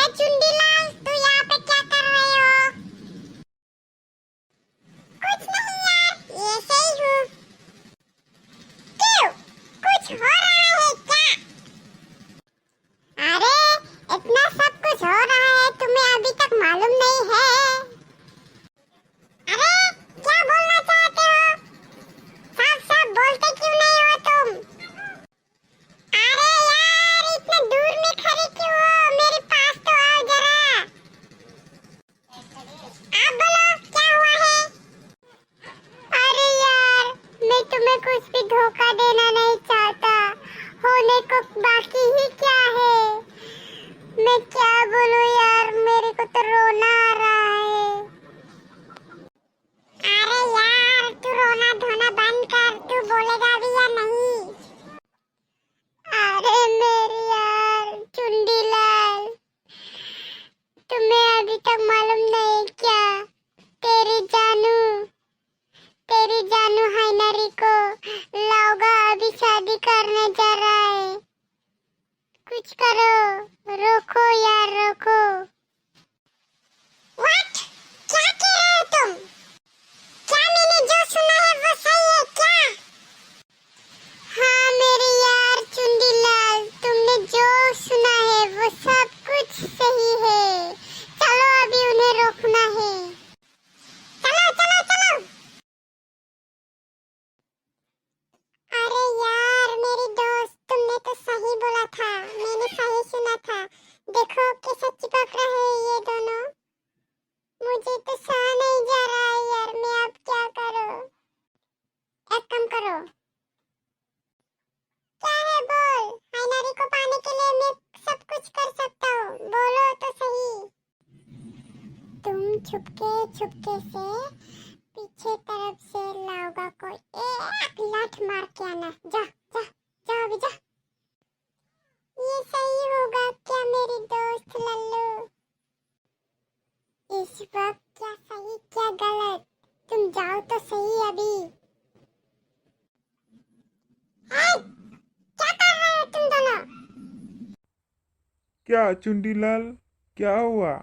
चुंडीलाल, तू यहाँ पे क्या कर रहे हो? कुछ नहीं यार, ऐसे ही हूँ। क्यों? कुछ हो रहा है क्या? अरे इतना सब कुछ हो रहा है, तुम्हें अभी तक मालूम नहीं है? अरे क्या बोलना चाहते हो? साफ साफ बोलते क्यों नहीं हो तुम? अरे यार इतने दूर में खड़े क्यों हो? मेरे पास तो आओ जरा। आप बोलो क्या हुआ है? अरे यार मैं तुम्हें कुछ भी धोखा देना नहीं चाहता, होने को बाकी ही क्या है। मैं क्या बोलूं यार, मेरे को तो रोना आ रहा है। अरे यार तू रोना धोना बंद कर, तू बोलेगा भी या नहीं? अरे मेरी यार चुंडीलाल, तुम्हें अभी तक मालूम नहीं क्या? तेरी जानू हाइनरी को लाओगा अभी शादी करने जा रहा है। कुछ करो, रोको यार रोको। व्हाट? क्या कह रहे हो तुम? क्या मैंने जो सुना है वो सही है क्या? हाँ मेरे यार चुंडीलाल, तुमने जो सुना है वो सब कुछ सही है। चलो अभी उन्हें रोकना है। चलो चलो चलो। अरे यार मेरी दोस्त, तुमने तो सही बोला था, मैंने सही सुना था। देखो कैसे चिपक रहे हैं ये दोनों। मुझे तो सहा नहीं जा रहा है यार, मैं अब क्या करूं? एक काम करो। क्या है बोल? हाइनरी को पाने के लिए मैं सब कुछ कर सकता हूँ, बोलो तो सही। तुम छुपके छुपके से पीछे तरफ से लाओगा को एक लात मार के आना। जा जा जा अभी जा। ये सही होगा क्या मेरी दोस्त लल्लू? इस वक्त क्या सही क्या गलत, तुम जाओ तो सही अभी। क्या कर रहे हो तुम दोनों? क्या चुंडीलाल, क्या हुआ?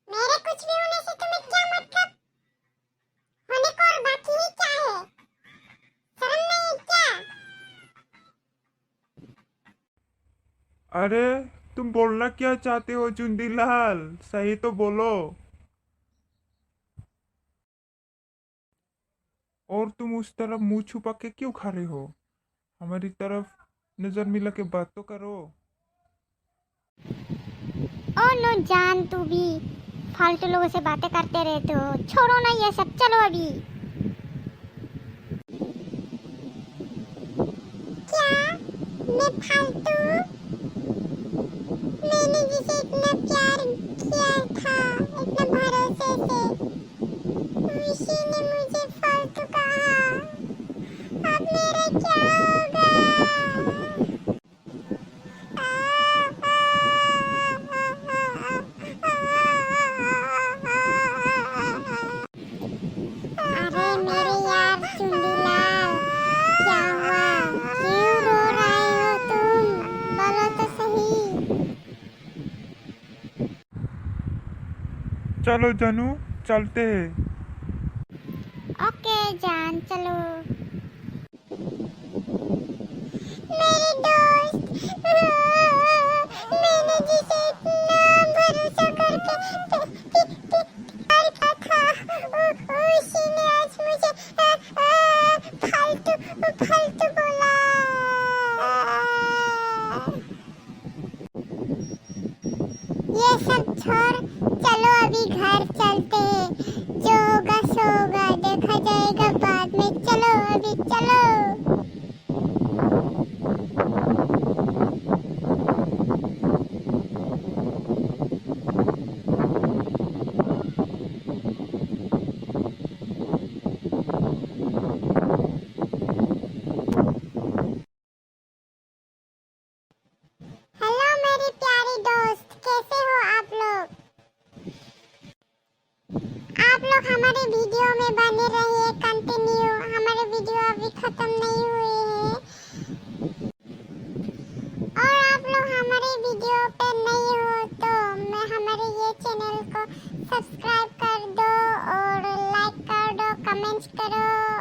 मेरे कुछ भी होने से तुम्हें क्या मतलब? होने को और बाकी ही क्या है? शर्म नहीं क्या? अरे तुम बोलना क्या चाहते हो चुंडीलाल, सही तो बोलो। और तुम उस तरफ मुंह छुपा के क्यों खड़े हो? हमारी तरफ नजर मिला के बात तो करो। ओ नो जान, तू भी फालतू लोगों से बातें करते रहते हो। छोड़ो ना ये सब, चलो अभी। क्या? मैं फालतू? मैंने जिसे इतना प्यार किया था, इतना भरोसे से, उसी ने मुझे फालतू कहा। अब मेरा क्या होगा? अरे मेरे यार चुंडीलाल, क्या हुआ? क्यों रो रहे हो तुम? बोलो तो सही। चलो जानू, चलते हैं। ओके जान चलो। मेरी दोस्त, मैंने जिसे इतना भरोसा करके प्यार किया था, उसी ने आज मुझे फालतू फालतू बोला। ये सब छोड़, चलो अभी घर चलते हैं। जो होगा सो होगा, देखा जाएगा बाद में। चलो अभी चलो। हेलो मेरी प्यारी दोस्त, कैसे हो आप लोग? आप लोग हमारे वीडियो में बने रहिए, कंटिन्यू। हमारे वीडियो अभी खत्म नहीं हुए हैं और आप लोग हमारे वीडियो सब्सक्राइब कर दो और लाइक कर दो, कमेंट्स करो।